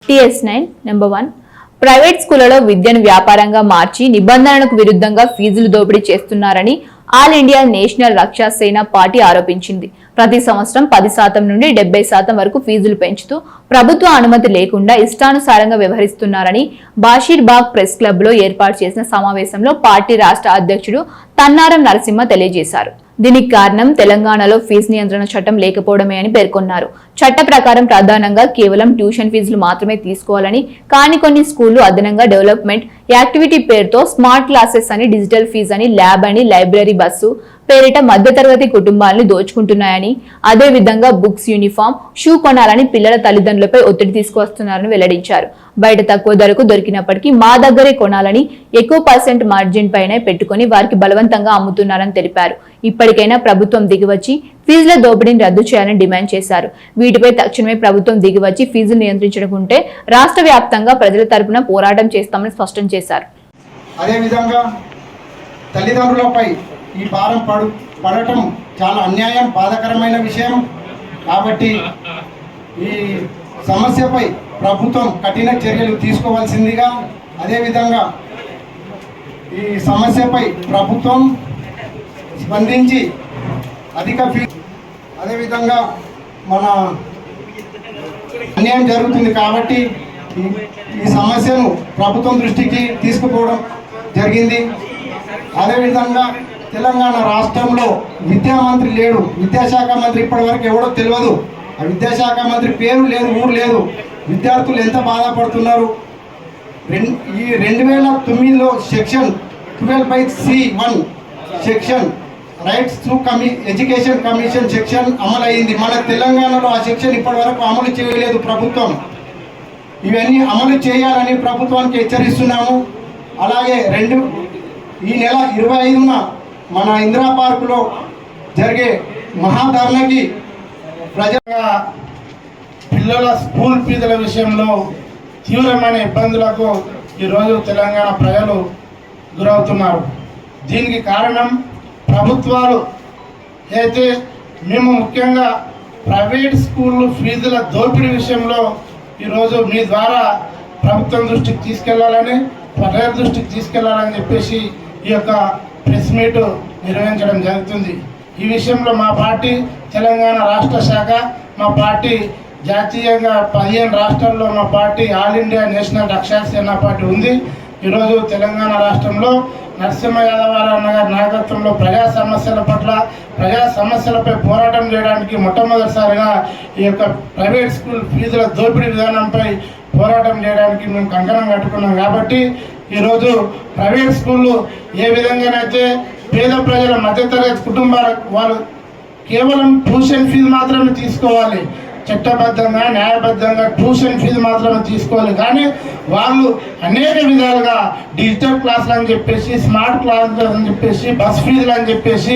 TS9 number 1 private స్కూళ్లలో విద్యను వ్యాపారంగా మార్చి నిబంధనలకు విరుద్ధంగా ఫీజులు దోపిడీ చేస్తున్నారని ఆల్ ఇండియా నేషనల్ రక్షా సేన పార్టీ ఆరోపించింది. ప్రతి సంవత్సరం 10% నుండి 70% వరకు ఫీజులు పెంచుతూ ప్రభుత్వ అనుమతి లేకుండా ఇష్టానుసారంగా వ్యవహరిస్తున్నారని బాషీర్బాగ్ ప్రెస్ క్లబ్ లో ఏర్పాటు చేసిన సమావేశంలో పార్టీ రాష్ట్ర అధ్యక్షుడు తన్నారం నరసింహ తెలియజేశారు. దీనికి కారణం తెలంగాణలో ఫీజు నియంత్రణ చట్టం లేకపోవడమే అని పేర్కొన్నారు. చట్ట ప్రకారం ప్రధానంగా కేవలం ట్యూషన్ ఫీజులు మాత్రమే తీసుకోవాలని, కానీ కొన్ని స్కూళ్లు అదనంగా డెవలప్మెంట్ యాక్టివిటీ పేరుతో స్మార్ట్ క్లాసెస్ అని, డిజిటల్ ఫీజు అని, ల్యాబ్ అని, లైబ్రరీ బస్సు పేరిట మధ్యతరగతి కుటుంబాలను దోచుకుంటున్నాయని, అదే విధంగా బుక్స్, యూనిఫామ్, షూ కొనాలని పిల్లల తల్లిదండ్రులపై ఒత్తిడి తీసుకువస్తున్నారని వెల్లడించారు. బయట తక్కువ ధరకు దొరికినప్పటికీ మా దగ్గరే కొనాలని, ఎక్కువ % మార్జిన్ పైన పెట్టుకుని వారికి బలవంతంగా అమ్ముతున్నారని తెలిపారు. ఇప్పటికైనా ప్రభుత్వం దిగివచ్చి ఫీజుల దోపిడీని రద్దు చేయాలని డిమాండ్ చేశారు. వీటిపై తక్షణమే ప్రభుత్వం దిగివచ్చి ఫీజులు నియంత్రించకుంటే రాష్ట్ర వ్యాప్తంగా ప్రజల తరపున పోరాటం చేస్తామని స్పష్టం చేశారు. అదేవిధంగా తల్లిదండ్రులపై ఈ భారం పడటం చాలా అన్యాయం, బాధాకరమైన విషయం. కాబట్టి ఈ సమస్యపై ప్రభుత్వం కఠిన చర్యలు తీసుకోవాల్సిందిగా, అదేవిధంగా ఈ సమస్యపై ప్రభుత్వం స్పందించి అధిక ఫీజు, అదేవిధంగా మన అన్యాయం జరుగుతుంది కాబట్టి ఈ సమస్యను ప్రభుత్వం దృష్టికి తీసుకుపోవడం జరిగింది. అదేవిధంగా తెలంగాణ రాష్ట్రంలో విద్యామంత్రి లేడు, విద్యాశాఖ మంత్రి ఇప్పటి వరకు ఎవడో తెలియదు. ఆ విద్యాశాఖ మంత్రి పేరు లేదు, ఊరు లేదు. విద్యార్థులు ఎంత బాధపడుతున్నారు. ఈ 2009లో section 12(c)(1) section rights to education commission section అమలైంది. మన తెలంగాణలో ఆ సెక్షన్ ఇప్పటి వరకు అమలు చేయలేదు ప్రభుత్వం. ఇవన్నీ అమలు చేయాలని ప్రభుత్వానికి హెచ్చరిస్తున్నాము. అలాగే ఈ నెల 25న మన ఇందిరా పార్కులో జరిగే మహాధర్నాకి పిల్లల స్కూల్ ఫీజుల విషయంలో తీవ్రమైన ఇబ్బందులకు ఈరోజు తెలంగాణ ప్రజలు గురవుతున్నారు. దీనికి కారణం ప్రభుత్వాలు అయితే మేము ముఖ్యంగా ప్రైవేట్ స్కూళ్ళు ఫీజుల దోపిడీ విషయంలో ఈరోజు మీ ద్వారా ప్రభుత్వం దృష్టికి తీసుకెళ్లాలని, ప్రజల దృష్టికి తీసుకెళ్లాలని చెప్పేసి ఈ యొక్క ప్రెస్ మీట్ నిర్వహించడం జరుగుతుంది. ఈ విషయంలో మా పార్టీ తెలంగాణ రాష్ట్ర శాఖ, మా పార్టీ జాతీయంగా 15 రాష్ట్రాల్లో మా పార్టీ ఆల్ ఇండియా నేషనల్ రక్షా సేన పార్టీ ఉంది. ఈరోజు తెలంగాణ రాష్ట్రంలో నరసింహ యాదవ్ అన్నగారి నాయకత్వంలో ప్రజా సమస్యలపై పోరాటం చేయడానికి మొట్టమొదటిసారిగా ఈ యొక్క ప్రైవేట్ స్కూల్ ఫీజుల దోపిడీ విధానంపై పోరాటం చేయడానికి మేము కంకణం కట్టుకున్నాం. కాబట్టి ఈరోజు ప్రైవేట్ స్కూళ్ళు ఏ విధంగానైతే పేద ప్రజల మధ్యతరగతి కుటుంబాలకు వాళ్ళు కేవలం ట్యూషన్ ఫీజు మాత్రమే తీసుకోవాలి, చట్టబద్ధంగా న్యాయబద్ధంగా ట్యూషన్ ఫీజు మాత్రమే తీసుకోవాలి. కానీ వాళ్ళు అనేక విధాలుగా డిజిటల్ క్లాసులు అని చెప్పేసి, స్మార్ట్ క్లాసులు అని చెప్పేసి, బస్ ఫీజులు అని చెప్పేసి